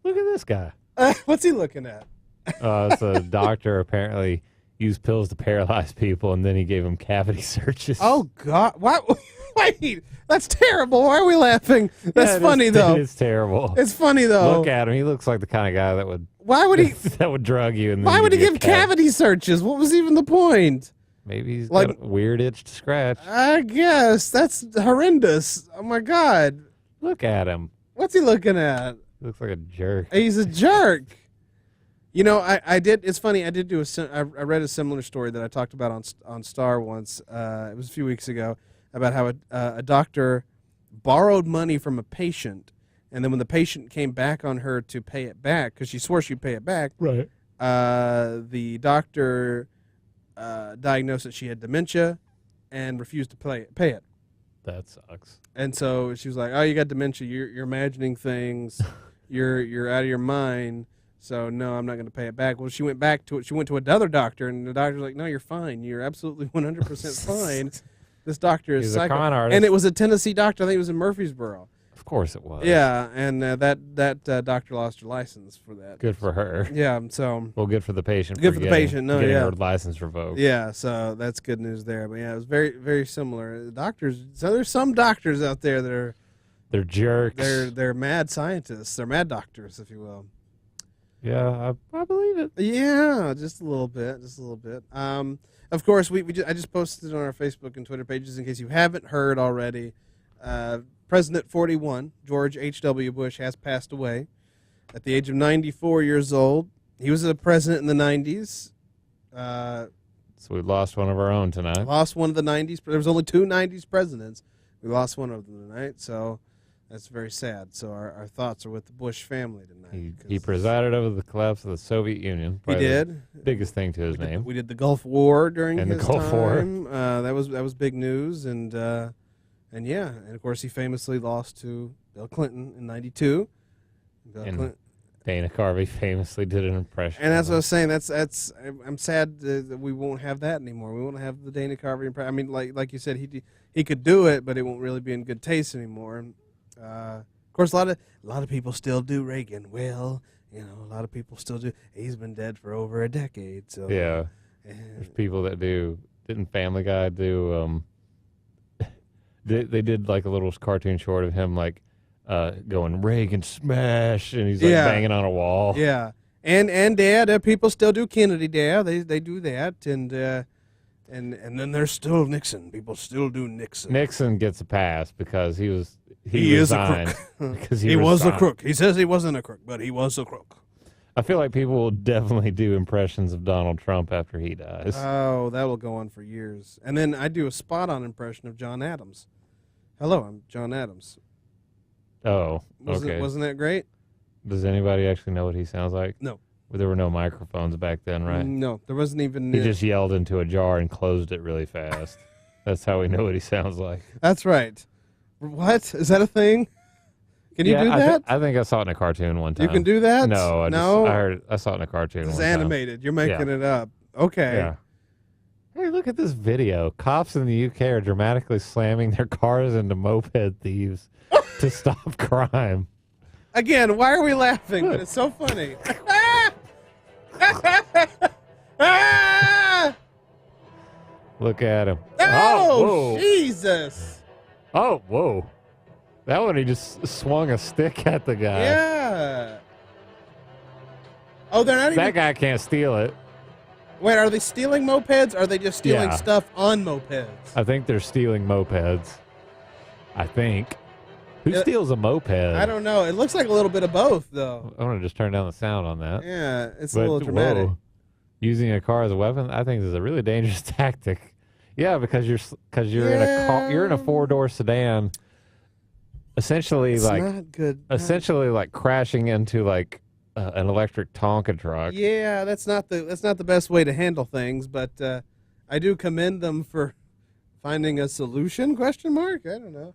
Look at this guy. What's he looking at? It's a doctor apparently used pills to paralyze people, and then he gave them cavity searches. Oh, God. Why? Wait, that's terrible. Why are we laughing? That's Yeah, funny, though. It's terrible. It's funny, though. Look at him. He looks like the kind of guy that would. Why would he? that would drug you. And then Why would he give you give cavity searches? What was even the point? Maybe he's Like- got a weird itch to scratch. I guess. That's horrendous. Oh, my God. Look at him. What's he looking at? He looks like a jerk. He's a jerk. You know, I did. It's funny. I did do I read a similar story that I talked about on Star once. It was a few weeks ago about how a doctor borrowed money from a patient, and then when the patient came back on her to pay it back, because she swore she'd pay it back, Right. the doctor diagnosed that she had dementia and refused to pay it. That sucks. And so she was like, "Oh, you got dementia. You're imagining things. You're out of your mind. So no, I'm not going to pay it back." Well, she went back to it. She went to another doctor, and the doctor's like, "No, you're fine. You're absolutely 100% fine. This doctor is He's a psycho." con artist. And it was a Tennessee doctor. I think it was in Murfreesboro. Of course it was. Yeah, and that doctor lost her license for that. Good for her. Yeah, so Well, good for the patient. Good for the patient, no, getting yeah. her license revoked. yeah, so that's good news there. But yeah, it was very very similar. Doctors. So there's some doctors out there that are They're jerks. they're mad scientists. They're mad doctors, if you will. Yeah, I believe it. Yeah, just a little bit, Of course, I just posted it on our Facebook and Twitter pages in case you haven't heard already. President 41, George H.W. Bush, has passed away at the age of 94 years old. He was a president in the 90s. So we lost one of our own tonight. Lost one of the 90s. There was only 2 90s presidents. We lost one of them tonight, so that's very sad. So our thoughts are with the Bush family tonight. He presided over the collapse of the Soviet Union. He Probably did. the biggest thing to his name. We did the Gulf War during And the his Gulf War. time. That was big news, and yeah, and of course he famously lost to Bill Clinton in '92. And Dana Carvey famously did an impression. And that's what I was saying. That's. I'm sad that we won't have that anymore. We won't have the Dana Carvey impression. I mean, like you said, he could do it, but it won't really be in good taste anymore. Of course, a lot of people still do Reagan. Well, a lot of people still do. He's been dead for over a decade. So Yeah. There's people that do. Didn't Family Guy do? They did like a little cartoon short of him like going Reagan smash, and he's like banging on a wall. Yeah, and Dad, people still do Kennedy. Dad, they do that, and then there's still Nixon. People still do Nixon. Nixon gets a pass because he is a resigned. crook. Because he was a resigned. crook. He says he wasn't a crook, but he was a crook. I feel like people will definitely do impressions of Donald Trump after he dies. Oh, that will go on for years. And then I do a spot-on impression of John Adams. Hello, I'm John Adams. Okay. Wasn't that great? Does anybody actually know what he sounds like? No. Well, there were no microphones back then, right? No, there wasn't even. He just yelled into a jar and closed it really fast. That's how we know what he sounds like. That's right. What? Is that a thing? Can you do that? I think I saw it in a cartoon one time. You can do that? No, I saw it in a cartoon It's one animated. You're making it up. Okay. time. Yeah. Hey, look at this video. Cops in the UK are dramatically slamming their cars into moped thieves to stop crime. Again, why are we laughing? But it's so funny. Look at him. Oh, whoa. Jesus. Oh, whoa. That one, he just swung a stick at the guy. Yeah. Oh, they're not even. That guy can't steal it. Wait, are they stealing mopeds? Or are they just stealing Yeah. stuff on mopeds? I think they're stealing mopeds. I think. Who Yeah. steals a moped? I don't know. It looks like a little bit of both, though. I want to just turn down the sound on that. Yeah, it's a little dramatic. Whoa. Using a car as a weapon, I think is a really dangerous tactic. Yeah, because you're in a car, you're in a 4-door sedan, essentially It's like not good. essentially like crashing into like an electric Tonka truck. Yeah, that's not the best way to handle things, but I do commend them for finding a solution? Question mark? I don't know.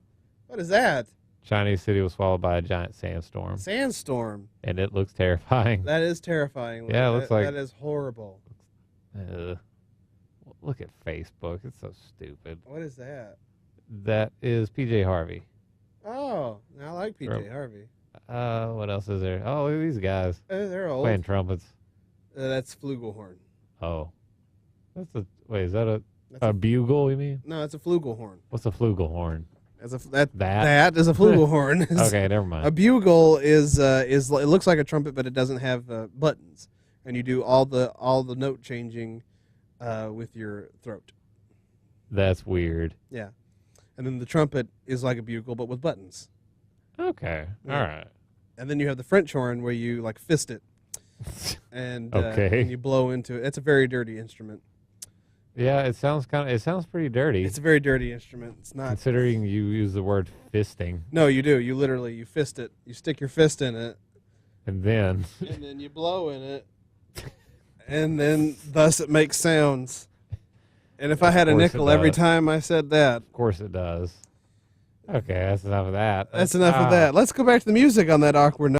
What is that? Chinese city was swallowed by a giant sandstorm, Sandstorm. and it looks terrifying. That is terrifying. Yeah, it looks like- that is horrible. Look at Facebook. It's so stupid. What is that? That is PJ Harvey. Oh, I like PJ Sure. Harvey. What else is there? Oh, look at these guys They're old. playing trumpets. That's flugelhorn. Oh, wait, is that That's a bugle? You mean? No, it's a flugelhorn. What's a flugelhorn? That is a flugelhorn. Okay, never mind. A bugle is it looks like a trumpet, but it doesn't have buttons, and you do all the note changing with your throat. That's weird. Yeah, and then the trumpet is like a bugle, but with buttons. Okay, Yeah. all right. And then you have the French horn where you like fist it, and and you blow into it. It's a very dirty instrument. Yeah, it sounds pretty dirty. It's a very dirty instrument. It's not. Considering you use the word fisting. No, you do. You literally you fist it. You stick your fist in it, And then you blow in it, and then thus it makes sounds. And if I had a nickel every time I said that, of course it does. Okay, that's enough of that. That's enough of that. Let's go back to the music on that awkward note.